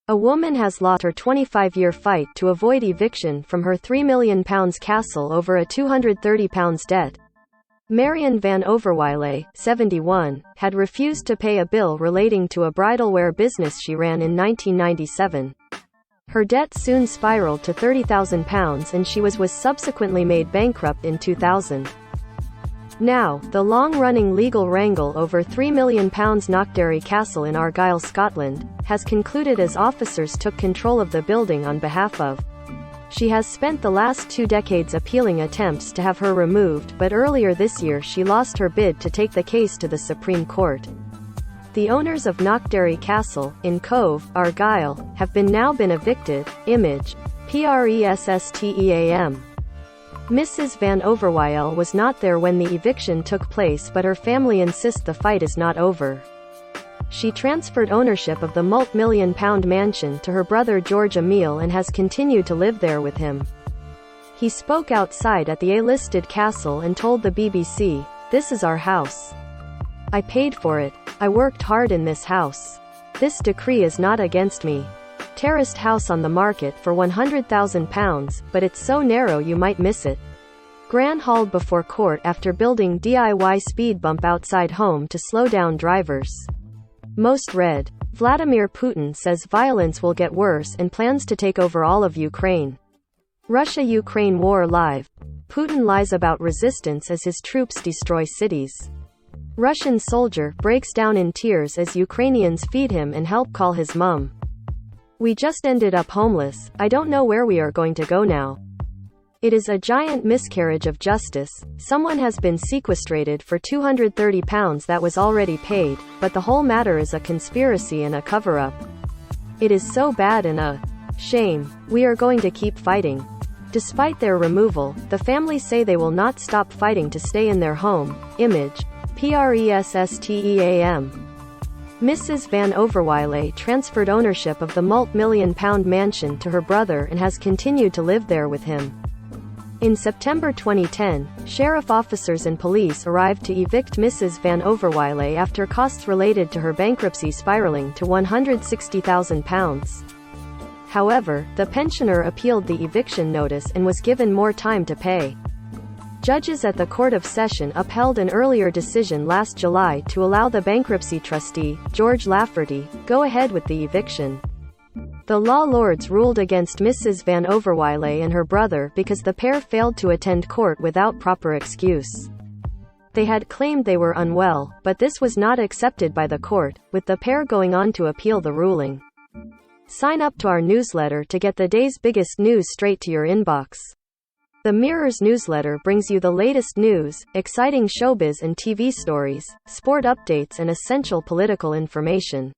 A woman has lost her 25-year fight to avoid eviction from her £3 million castle over a £230 debt. Marion van Overwijle, 71, had refused to pay a bill relating to a bridalwear business she ran in 1997. Her debt soon spiraled to £30,000 and she was subsequently made bankrupt in 2000. Now, the long-running legal wrangle over £3 million Knockderry Castle in Argyll, Scotland, has concluded as officers took control of the building on behalf of. She has spent the last 2 decades appealing attempts to have her removed, but earlier this year she lost her bid to take the case to the Supreme Court. The owners of Knockderry Castle, in Cove, Argyll, have now been evicted. Image. PRESSTEAM. Mrs. van Overwijle was not there when the eviction took place, but her family insist the fight is not over. She transferred ownership of the multi-million-pound mansion to her brother George Emile and has continued to live there with him. He spoke outside at the A-listed castle and told the BBC, "This is our house. I paid for it. I worked hard in this house. This decree is not against me. Terraced house on the market for £100,000, but it's so narrow you might miss it." Gran hauled before court after building DIY speed bump outside home to slow down drivers. Most read. Vladimir Putin says violence will get worse and plans to take over all of Ukraine. Russia-Ukraine war live. Putin lies about resistance as his troops destroy cities. Russian soldier breaks down in tears as Ukrainians feed him and help call his mum. "We just ended up homeless. I don't know where we are going to go now. It is a giant miscarriage of justice. Someone has been sequestrated for £230 that was already paid, but the whole matter is a conspiracy and a cover-up. It is so bad and a shame. We are going to keep fighting." Despite their removal, the family say they will not stop fighting to stay in their home. Image. PRESSTEAM. Mrs. van Overwijle transferred ownership of the multi-million-pound mansion to her brother and has continued to live there with him. In September 2010, sheriff officers and police arrived to evict Mrs. van Overwijle after costs related to her bankruptcy spiraling to £160,000. However, the pensioner appealed the eviction notice and was given more time to pay. Judges at the Court of Session upheld an earlier decision last July to allow the bankruptcy trustee, George Lafferty, go ahead with the eviction. The law lords ruled against Mrs. van Overwijle and her brother because the pair failed to attend court without proper excuse. They had claimed they were unwell, but this was not accepted by the court, with the pair going on to appeal the ruling. Sign up to our newsletter to get the day's biggest news straight to your inbox. The Mirror's newsletter brings you the latest news, exciting showbiz and TV stories, sport updates and essential political information.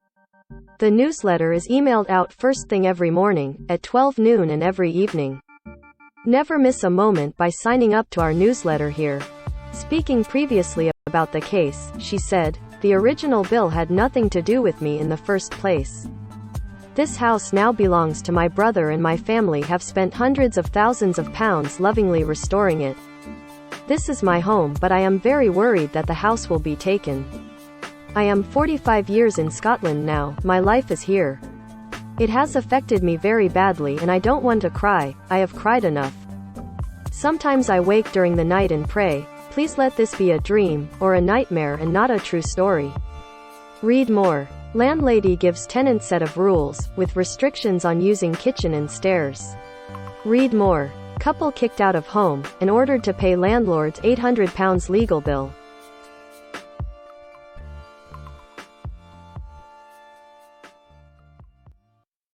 The newsletter is emailed out first thing every morning, at 12 noon and every evening. Never miss a moment by signing up to our newsletter here. Speaking previously about the case, she said, "The original bill had nothing to do with me in the first place. This house now belongs to my brother and my family have spent hundreds of thousands of pounds lovingly restoring it. This is my home, but I am very worried that the house will be taken. I am 45 years in Scotland now, my life is here. It has affected me very badly and I don't want to cry, I have cried enough. Sometimes I wake during the night and pray, please let this be a dream, or a nightmare and not a true story." Read more. Landlady gives tenant set of rules, with restrictions on using kitchen and stairs. Read more. Couple kicked out of home, and ordered to pay landlord's £800 legal bill.